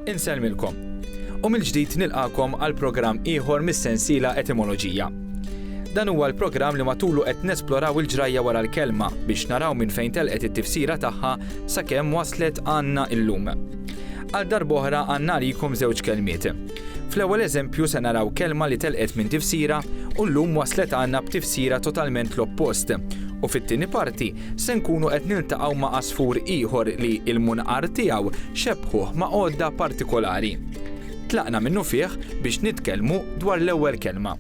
Insellmilkom. U mill-ġdid nilqakom għal programm ieħor mis-sensiela Etimoloġija. Dan huwa l-programm li matulu qed nesploraw il-ġrajja wara l-kelma biex naraw minn fejn telqet it-tifsira tagħha sakemm waslet għandna illum. Għal darb'oħra għandna għalikom żewġ kelmiet. Fl-ewwel eżempju se naraw kelma li telqet minn tifsira u llum waslet għandna b'tifsira totalment l-oppost. U fit-tieni parti se nkunu qed niltaqgħu ma' għasfur ieħor li l-munqar tiegħu xebħuh ma' għodda partikolari. Tlaqna minnu fih biex nitkellmu dwar l-ewwel kelma.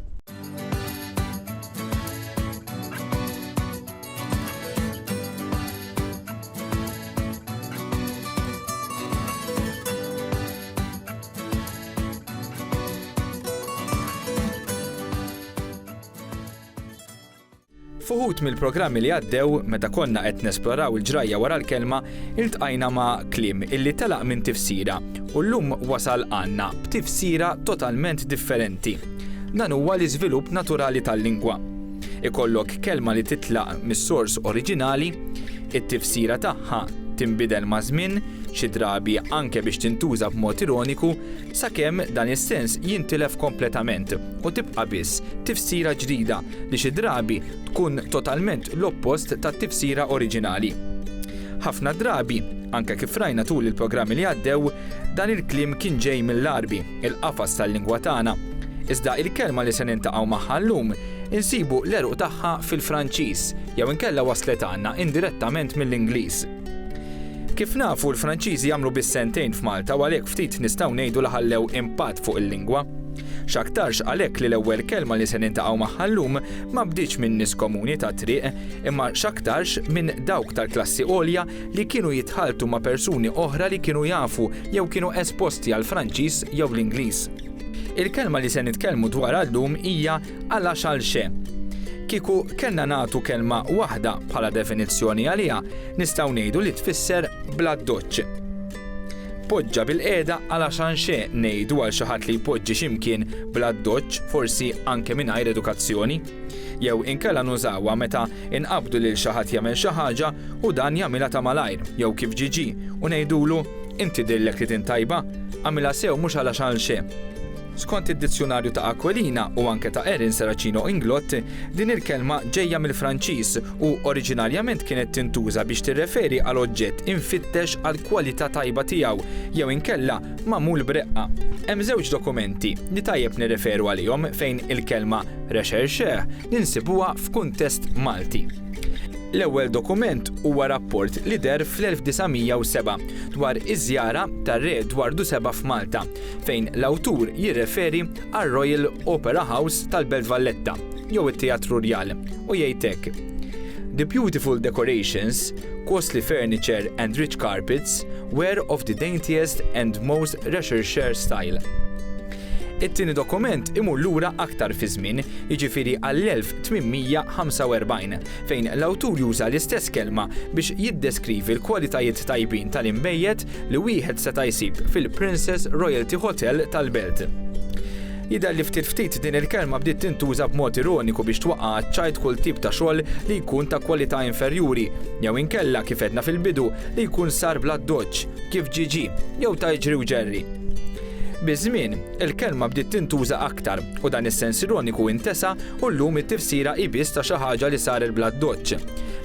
Fuħut mill-programmi li għaddew meta konna qed nesploraw il-ġrajja wara l-kelma iltqajna ma' kliem illi telaq minn tifsira u llum wasal għandna b'tifsira totalment differenti. Dan huwa l-iżvilupp naturali tal-lingwa. Ikollok kelma li titlaq mis-sors oriġinali, it-tifsira tagħha tinbidel ma' żmien, xi drabi anke biex tintuża b'mod ironiku, sakemm dan is-sens jintilef kompletament u tibqa' biss tifsira ġdida li xi drabi tkun totalment l-oppost tat-tifsira oriġinali. Ħafna drabi, anke kif rajna tul il-programmi li għaddew, dan il-kliem kien ġej mill-Arbi, il-qafas tal-lingwa tagħna. Iżda il-kelma li se nintaqgħu magħha llum insibu l-eruq tagħha fil-Franċiż jew inkella waslet għandna indirettament mill-Ingliż. Kif nafu l-Franċiżi jagħmlu bis-sentejn f'Malta u għalhekk ftit nistgħu ngħidu li ħallew impatt fuq il-lingwa. X'aktarx għalhekk li l-ewwel kelma li se nintaqgħu magħha llum ma bdietx minn nies komuni ta' triq, imma x'aktarx minn dawk tal-klassi għolja li kienu jitħaltu ma' persuni oħra li kienu jafu jew kienu esposti għal Franċiż jew l-Ingliż. Il-kelma li se nitkellmu dwarha llum hija għala xalxe. Kieku kellna nagħtu kelma waħda bħala definizzjoni għaliha, nistgħu ngħidu li tfisser bla doċċ. Poġġa bil-qiegħda għala xanxe ngħidu għal xi ħadd li jpoġġi x'imkien bla doċċ forsi anke mingħajr edukazzjoni. Jew inkella nużawha meta inqabdu lil xi ħadd jagħmel xi ħaġa u dan jagħmilha ta' malajr jew kif ġiġi u ngħidulu inti dillek li tintajba, għamilha sew mhux għala xanxe. Skont id-dizzjonarju ta' Aquilina u anke ta' Erin Saracino Inglot, din il-kelma ġejja mill-Franċiż u oriġinarjament kienet tintuża biex tirreferi għal oġġett infittex għal kwalità tajba tiegħu jew inkella magħmul b'reqqa. Hemm żewġ dokumenti li tajjeb nirreferu għalihom fejn il-kelma recherche ninsibuha f'kuntest Malti. L-ewwel dokument huwa rapport li der fl-1907 dwar iż-żjara tar-re Edwardu Seba' f'Malta, fejn l-awtur jirreferi għar-Royal Opera House tal-Belt Valletta, jew it-Teatru Rjal, u jgħid hekk: The beautiful decorations, costly furniture and rich carpets were of the daintiest and most recherche style. It-tieni dokument imur lura aktar fi żmien, jiġifieri għall-1845, fejn l-awtur juża l-istess kelma biex jiddeskrivi l-kwalitajiet tajbin tal-imbejjed li wieħed seta' jsib fil-Princess Royalty Hotel tal-Belt. Jidher li ftit din il-kelma bdiet tintuża b'mod ironiku biex twaqqa' ċajt kull tip ta' xogħol li jkun ta' kwalità inferjuri, jew inkella kif għedna fil-bidu li jkun sar bla doċċ, kif ġiġi, jew ta' jiġri u ġerri. Biż-żmien, il-kelma bdiet tintuża aktar u dan is-sens ironiku intesa' u llum it-tifsira hi biss ta' xi ħaġa li saret bla doċċ.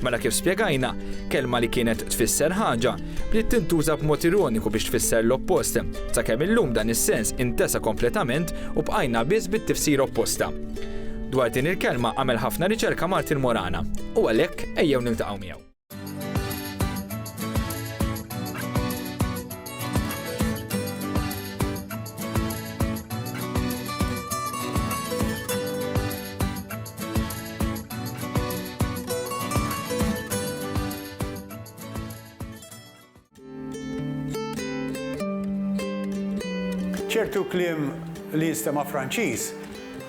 Mela kif spjegajna, kelma li kienet tfisser ħaġa bdiet tintuża b'mod ironiku biex tfisser l-oppost, sakemm illum dan is-sens intesa' kompletament u bqajna biss bit-tifsira opposta. Dwar din il-kelma għamel ħafna riċerka Martin Morana u għalhekk ejjew niltaqgħu miegħu. ċertu kliem li jistema' Franċiż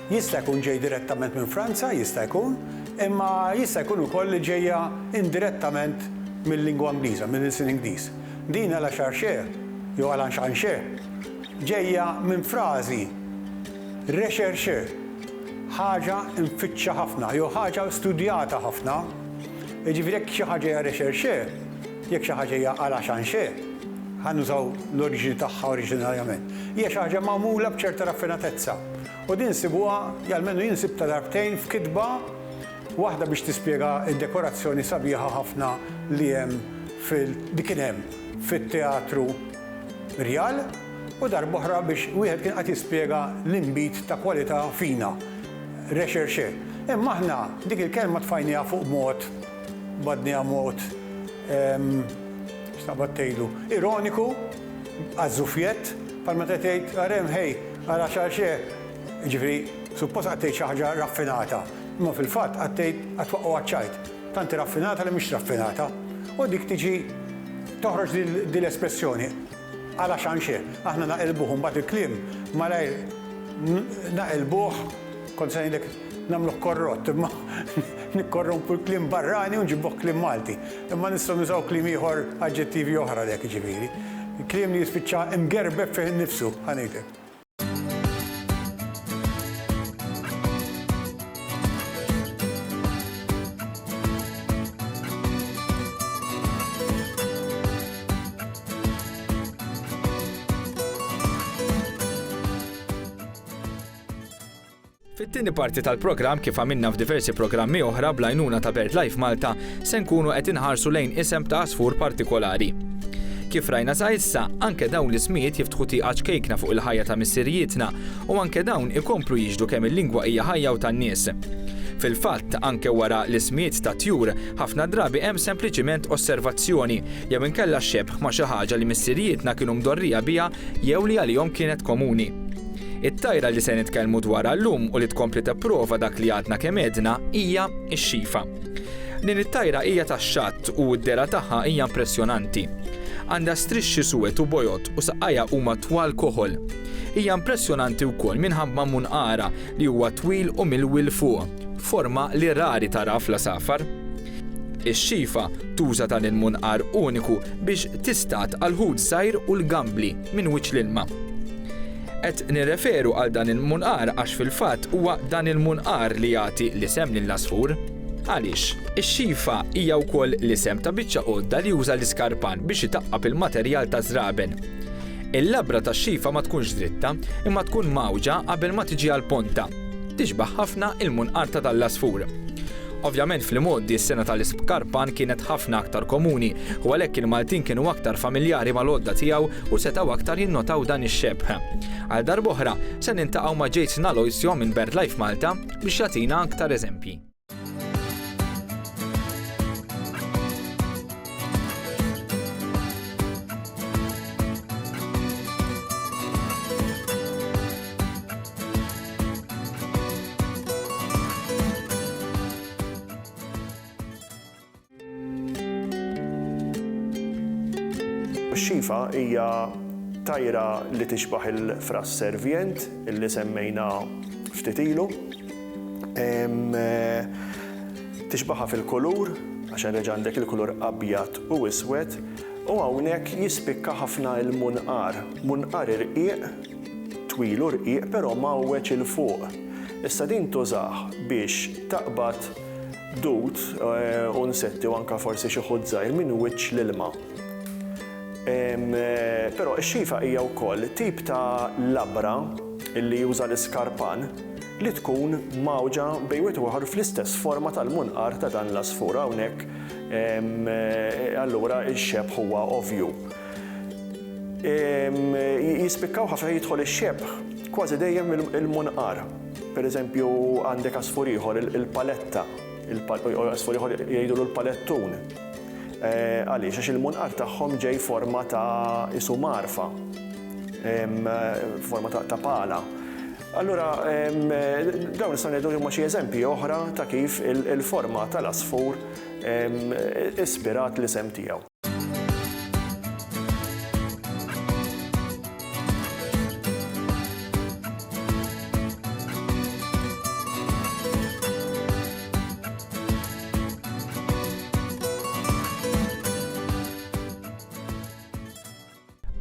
jista' jkun ġej direttament minn Franza, jista' jkun, imma jista' jkun ukoll li ġejja indirettament mill-lingwa Ingliża, mill-lisin Ingliż. Din għala xarxe jew għala xanxe ġejja minn frażi recherche, ħaġa infittxa ħafna, jew ħaġa studjata ħafna. Jiġifieri jekk xi ħaġa hija recherche, jekk xi ħaġa hija għala xanxe, ħanużaw l-oriġini tagħha oriġinarjament. Hija xi ħaġa magħmula b'ċerta raffinatezza. U din sibuha jalmenu jinsib ta' darbtejn f'kitba waħda biex tispjega d-dekorazzjoni sabiħa ħafna li hemm dik kien hemm fit-teatru Rjal u darba oħra biex wieħed kien qed jispjega l-inbit ta' kwalità fina, recherche. Imma aħna dik il-kelma tfajniha fuq mod badniha mod x'tabattejlu ironiku, għażufjett, bħalma tgħid arem ħej ara xarxe, ġifieri suppost qed tgħid xi ħaġa raffinata. Imma fil-fatt qed tgħid qed twaqqgħu għaċ-ċajt, tanti raffinata li mhix raffinata. U dik tiġi toħroġ din l-espressjoni. Għala xanxe, aħna naqilbuhom bad il-kliem, malajr naqilbuh, kont se ngħidlek nagħmluh korrott, imma nikkorrompu l-kliem barrani u nġibbuh kliem Malti. Imma nistgħu nużaw kliem ieħor aġġettivi oħra dak jiġifieri. Il-kliem li jispiċċa imgerbeb fih innifsu, ħanejtek. Fit-tieni parti tal-programm kif għamilna f'diversi programmi oħra bl-għajnuna ta' BirdLife Malta se nkunu qed inħarsu lejn isem ta' għasfur partikolari. Kif rajna sa issa, anke dawn l-ismijiet jiftħu tieqaġ kejkna fuq il-ħajja ta' missirijietna u anke dawn ikomplu jiġdu kemm il-lingwa hija ħajja u tan-nies. Fil-fatt, anke wara l-ismijiet ta' tjur, ħafna drabi hemm sempliċiment osservazzjoni jew inkella xebħ ma' xi ħaġa li missirijietna kienu mdorrija biha jew li għalihom kienet komuni. It-tajra li se nitkellmu dwarha llum u li tkompli tipprova dak li għadna kemm għedna hija x-xifa. Din it-tajra hija tax-xatt u d-dera tagħha hija impressjonanti. Għandha strixxi suwed u bojot u saqajja huma twal koħol. Hija impressjonanti wkoll minħabba munqara li huwa twil u milwil fuq, forma li rari tara fl-safar. Ix-xifa tuża dan il-munqar uniku biex tistat għal ħud sajr u l-gambli minn wiċċ l-ilma. Qed nirreferu għal dan il-munqar għax fil-fatt huwa dan il-munqar li jagħti l-isem lill-għasfur. Għaliex, ix-xifa hija wkoll l-isem ta' biċċa qodda li juża l-iskarpan biex itaqqab il-materjal ta' żraben. Il-labra tax-xifa ma tkunx dritta imma tkun mawġa qabel ma tiġi għal ponta. Tixbaħ ħafna il-munqar ta' tal-għasfur. Ovvjament fl-modi s-sena tal-iskarpan kienet ħafna aktar komuni u għalhekk il-Maltin kienu aktar familjari mal-għodda tiegħu u setgħu aktar jinnotaw dan ix-xebħ. Għal darb'oħra se nintaqgħu ma' Jason Aloisio minn BirdLife Malta biex jagħtina aktar eżempji. Ix-xifa hija tajra li tixbaħ il-frass servient illi semmejna ftit ilu. Tixbaħha fil-kulur għax reġa' għandek il-kulur abjad u iswed u hawnhekk jispikka ħafna l-munqar. Munqar irqiq, twil u rqiq però mawweġ il fuq. Issa din tużah biex taqbad dud u nsetti u anke forsi xi ħud żgħir minn wiċċ l-ilma. Però x-xifa hija wkoll tip ta' labra li juża l-iskarpan li tkun mawġa bejn wieħed u ieħor fl-istess forma tal-munqar ta' dan l-għasfur hawnhekk allura x-xebħ huwa ovvju. Jispikkaw ħafna jidħol ix-xebħ kważi dejjem il-munqar. Pereżempju għandek għasfur ieħor il-paletta, għasfur ieħor jgħidulu l-palettun. Għaliex għax il-munqar tagħhom ġej forma ta' isu marfa, forma ta' pala. Allura, dawn nistgħu ngħidu huma xi eżempji oħra ta' kif il-forma tal-għasfur ispirat l-isem tiegħu.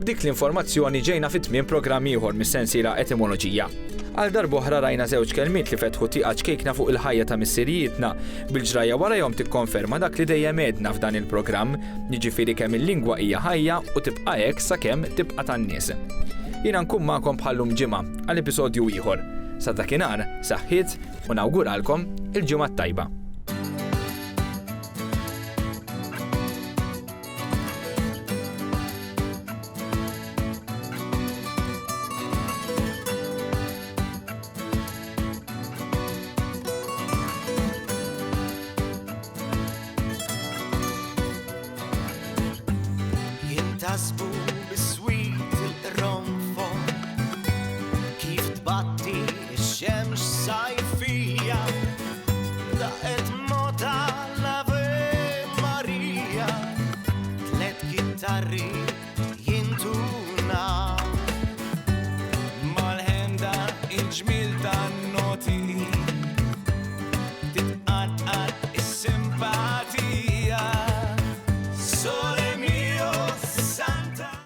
Dik l-informazzjoni ġejna fit-tmiem programm ieħor mis-sensiela Etimoloġija. Għal darbohra rajna żewġ kelmiet li fetħu tieqa ċkejkna fuq il-ħajja ta' missirijietna bil-ġrajja warahom tikkonferma dak li dejjem għedna f'dan il-programm, jiġifieri kemm il-lingwa hija ħajja u tibqa' hekk sakemm tibqa' tan-nies. Jiena nkun magħkom bħallum ġimgħa għal episodju ieħor. Sa dakinhar saħħiet u nawguralkom il-ġimgħa tajba. Tasbu bis-swit il-ronfon kif tbatti x-xemx sajfija daqet moda l-Ave Marija tlet kittarri